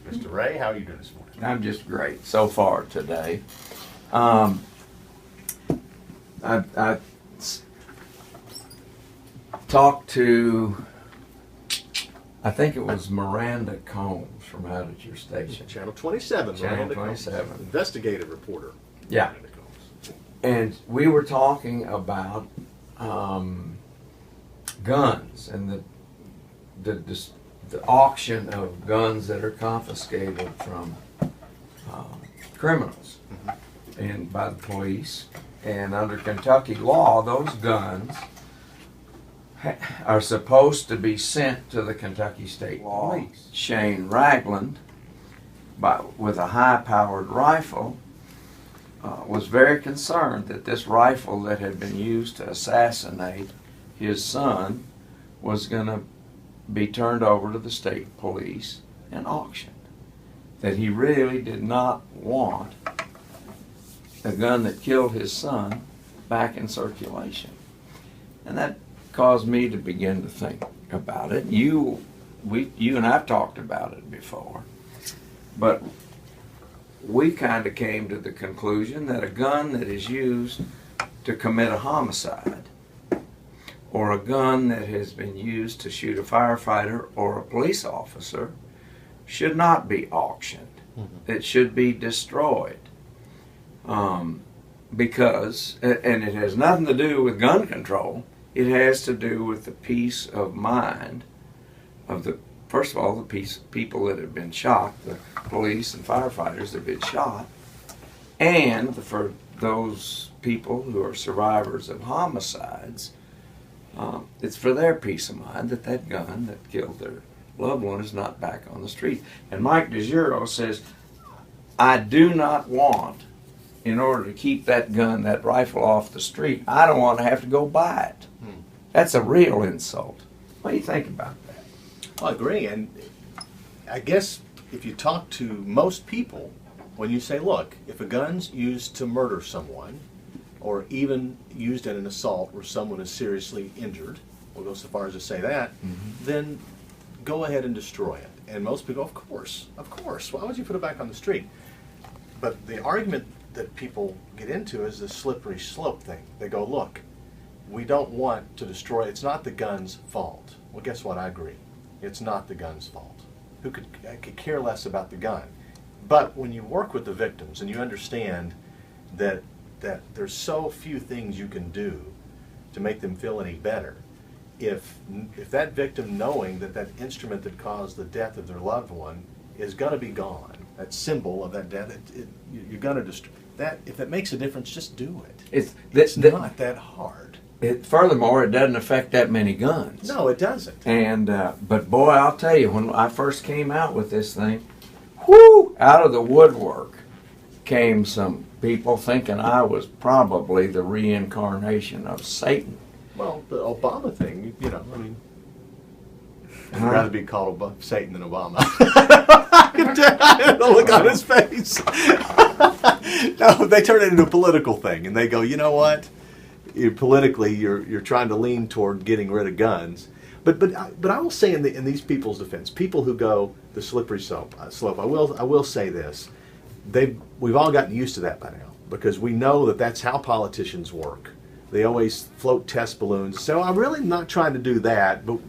Mr. Ray, how are you doing this morning? I'm just great so far today. I talked to, I think it was Miranda Combs from out at your station. Channel 27, Channel Miranda Combs, 27. investigative reporter. Yeah. Miranda Combs. And we were talking about guns and the auction of guns that are confiscated from criminals and by the police. And under Kentucky law, those guns are supposed to be sent to the Kentucky State Police. Shane Ragland, with a high-powered rifle, was very concerned that this rifle that had been used to assassinate his son was going to be turned over to the state police and auctioned. That he really did not want the gun that killed his son back in circulation. And that caused me to begin to think about it. You and I've talked about it before, but we kind of came to the conclusion that a gun that is used to commit a homicide, or a gun that has been used to shoot a firefighter or a police officer, should not be auctioned. It should be destroyed. Because, and it has nothing to do with gun control, it has to do with the peace of mind of the, first of all, the people that have been shot, the police and firefighters that have been shot, and for those people who are survivors of homicides, it's for their peace of mind that that gun that killed their loved one is not back on the street. And Mike DeGiro says, I do not want, in order to keep that gun, that rifle off the street, I don't want to have to go buy it. That's a real insult. What do you think about that? I agree, and I guess if you talk to most people, when you say, look, if a gun's used to murder someone, or even used in an assault where someone is seriously injured, we'll go so far as to say that, then go ahead and destroy it. And most people, of course, why would you put it back on the street? But the argument that people get into is the slippery slope thing. They go, look, we don't want to destroy it. It's not the gun's fault. Well, guess what? I agree. It's not the gun's fault. Who could care less about the gun? But when you work with the victims and you understand that there's so few things you can do to make them feel any better, if that victim, knowing that that instrument that caused the death of their loved one is going to be gone, that symbol of that death, you're going to destroy that. If that makes a difference, just do it. It's not that hard. Furthermore, it doesn't affect that many guns. No, it doesn't. And but boy, I'll tell you, when I first came out with this thing, whoo, out of the woodwork came some people thinking I was probably the reincarnation of Satan. Well, the Obama thing, you know, I mean, I'd rather be called Satan than Obama. The look on his face. No, they turn it into a political thing, and they go, you know what? Politically, you're trying to lean toward getting rid of guns. But I will say in these people's defense, people who go the slippery slope. I will say this: we've all gotten used to that by now, because we know that that's how politicians work. They always float test balloons. So I'm really not trying to do that, but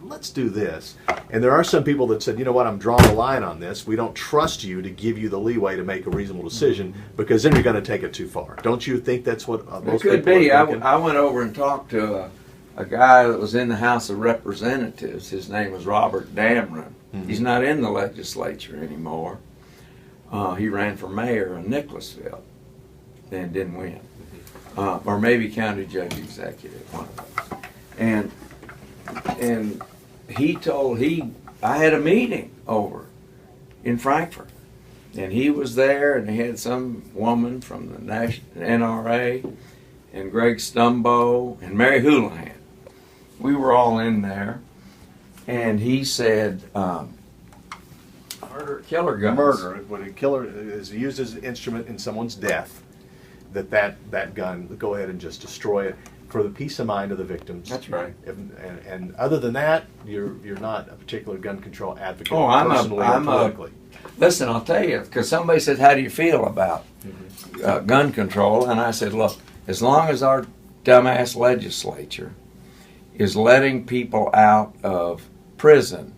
let's do this. And there are some people that said, you know what, I'm drawing a line on this. We don't trust you to give you the leeway to make a reasonable decision, because then you're going to take it too far. Don't you think that's what most people are thinking? It could be. I went over and talked to a guy that was in the House of Representatives. His name was Robert Damron. He's not in the legislature anymore. He ran for mayor in Nicholasville and didn't win. Or maybe county judge executive, one of those. And I had a meeting over in Frankfort, and he was there, and they had some woman from the NRA, and Greg Stumbo, and Mary Houlihan. We were all in there, and he said, killer guns. Murder, when a killer is used as an instrument in someone's death, that gun, go ahead and just destroy it. for the peace of mind of the victims. That's right. And other than that, you're not a particular gun control advocate Oh, personally or politically. Listen, I'll tell you, because somebody said, how do you feel about gun control? And I said, look, as long as our dumbass legislature is letting people out of prison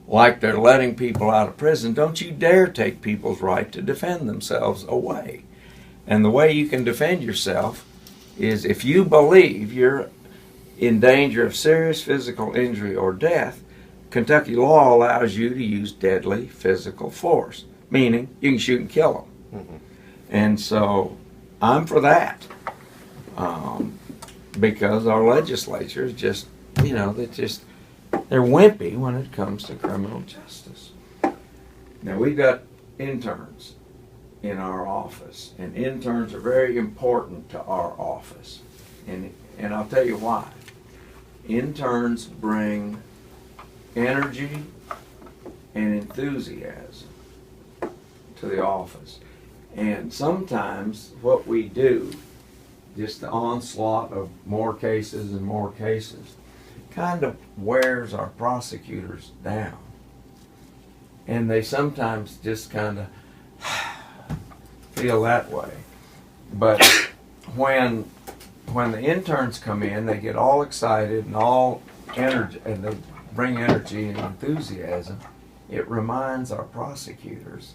like they're letting people out of prison, don't you dare take people's right to defend themselves away. And the way you can defend yourself is if you believe you're in danger of serious physical injury or death, Kentucky law allows you to use deadly physical force, meaning you can shoot and kill them. Mm-hmm. And so I'm for that, because our legislature is just, they're wimpy when it comes to criminal justice. Now we've got interns in our office, and interns are very important to our office, and I'll tell you why. Interns bring energy and enthusiasm to the office, and sometimes what we do, just the onslaught of more cases and more cases, kind of wears our prosecutors down, and they sometimes just kind of feel that way. But when the interns come in, they get all excited and all energy, and they bring energy and enthusiasm. It reminds our prosecutors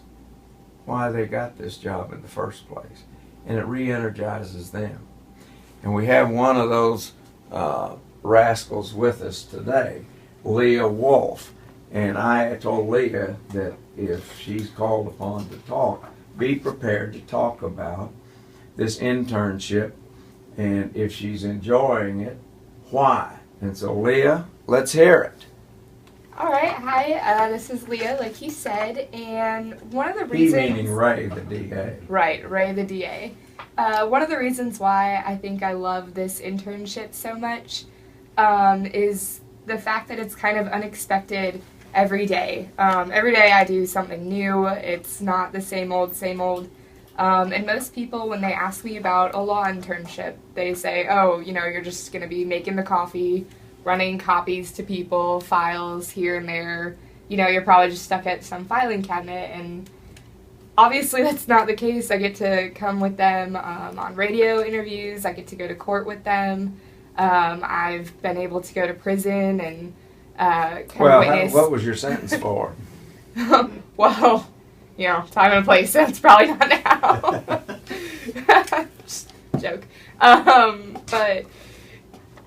why they got this job in the first place, and it re-energizes them. And we have one of those rascals with us today, Leah Wolf. And I told Leah that if she's called upon to talk, be prepared to talk about this internship, and if she's enjoying it, why. And so Leah, let's hear it. All right, hi, this is Leah, like you said, and one of the reasons... He meaning Ray, the DA. Right, Ray, the DA. One of the reasons why I think I love this internship so much is the fact that it's kind of unexpected every day. Every day I do something new. It's not the same old, same old. And most people, when they ask me about a law internship, they say, oh, you're just going to be making the coffee, running copies to people, files here and there. You're probably just stuck at some filing cabinet. And obviously that's not the case. I get to come with them on radio interviews. I get to go to court with them. I've been able to go to prison and witness. What was your sentence for? Well, time and place. That's probably not now. Just joke. But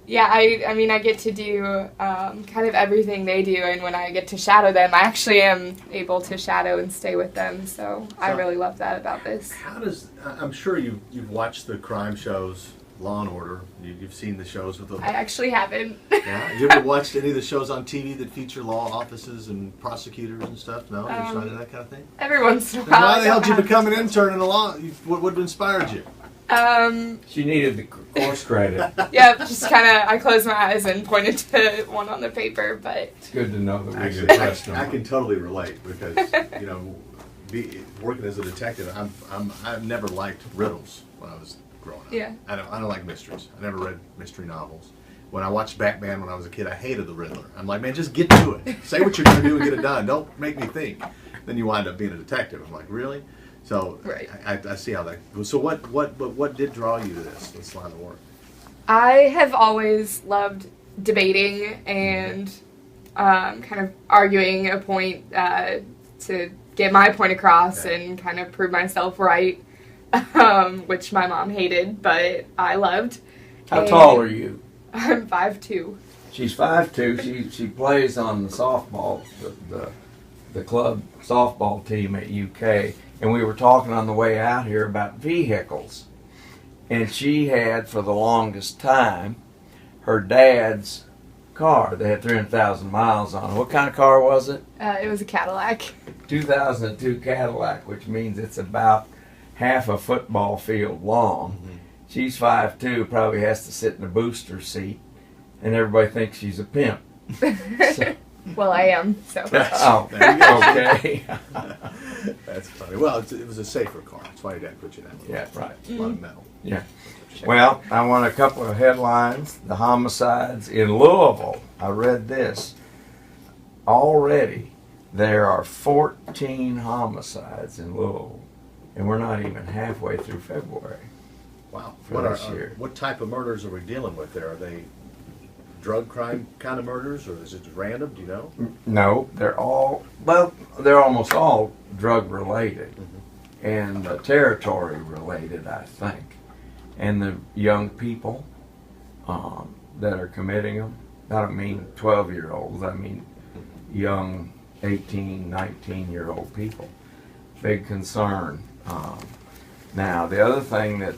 yeah, I get to do kind of everything they do, and when I get to shadow them, I actually am able to shadow and stay with them. So I really love that about this. I'm sure you've watched the crime shows, Law and Order. You've seen the shows with the... I actually haven't. Yeah? Have you ever watched any of the shows on TV that feature law offices and prosecutors and stuff? No? You're not into that kind of thing? Every once in a Then while. why the hell did you become an intern in the law? What inspired you? She needed the course credit. Yeah, just kind of, I closed my eyes and pointed to one on the paper, but... It's good to know that we Actually, can trust them. I can totally relate because, working as a detective, I've never liked riddles when I was growing up. Yeah. I don't like mysteries. I never read mystery novels. When I watched Batman when I was a kid, I hated the Riddler. I'm like, man, just get to it. Say what you're going to do and get it done. Don't make me think. Then you wind up being a detective. I'm like, really? So right. I see how that goes. So what did draw you to this line of work? I have always loved debating and kind of arguing a point to get my point across and kind of prove myself right, which my mom hated, but I loved. How tall are you? I'm 5'2". She's 5'2". She plays on the softball, the club softball team at UK. And we were talking on the way out here about vehicles. And she had, for the longest time, her dad's car. They had 300,000 miles on it. What kind of car was it? It was a Cadillac. 2002 Cadillac, which means it's about half a football field long. Mm-hmm. She's 5'2", probably has to sit in the booster seat, and everybody thinks she's a pimp. So, well, I am, so. Oh, there you go. Okay. That's funny. Well, it was a safer car. That's why your dad put you that way. Yeah, right. A lot of metal. Yeah. Well, I want a couple of headlines. The homicides in Louisville. I read this. Already, there are 14 homicides in Louisville, and we're not even halfway through February. Wow. For this year. What type of murders are we dealing with there? Are they drug crime kind of murders, or is it random? Do you know? No, they're almost all drug related and territory related, I think. And the young people that are committing them, I don't mean 12-year-olds, I mean young 18, 19-year-old people. Big concern. Now, the other thing that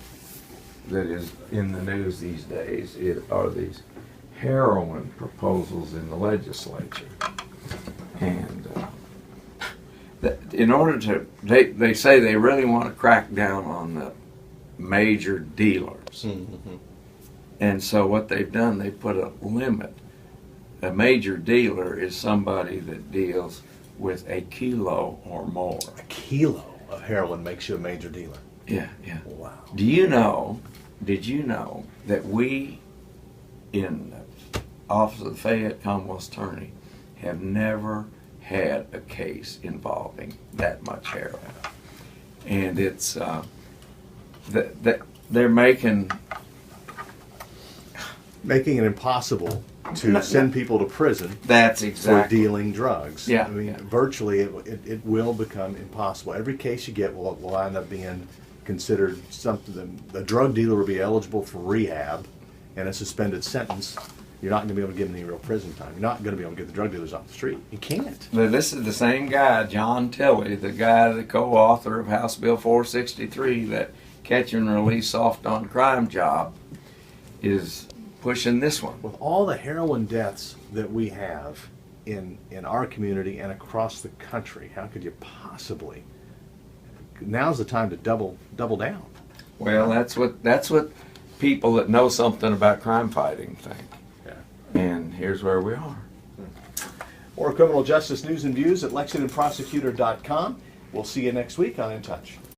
is in the news these days are these heroin proposals in the legislature. And in order to, they say they really want to crack down on the major dealers. And so what they've done, they put a limit. A major dealer is somebody that deals with a kilo or more. A kilo of heroin makes you a major dealer. Yeah, yeah. Wow. Did you know that we in the Office of the Fayette Commonwealth Attorney have never had a case involving that much heroin? And it's that they're making it impossible to send people to prison that's for exactly dealing drugs. Yeah, I mean, yeah. virtually it will become impossible. Every case you get will end up being considered something. The drug dealer will be eligible for rehab and a suspended sentence. You're not going to be able to give them any real prison time. You're not going to be able to get the drug dealers off the street. You can't. But this is the same guy, John Tilley, the guy, the co-author of House Bill 463, that catch and release soft on crime job, is pushing this one. With all the heroin deaths that we have in our community and across the country, how could you possibly? Now's the time to double down. Well, that's what people that know something about crime fighting think. Yeah. And here's where we are. More criminal justice news and views at LexingtonProsecutor.com. We'll see you next week on In Touch.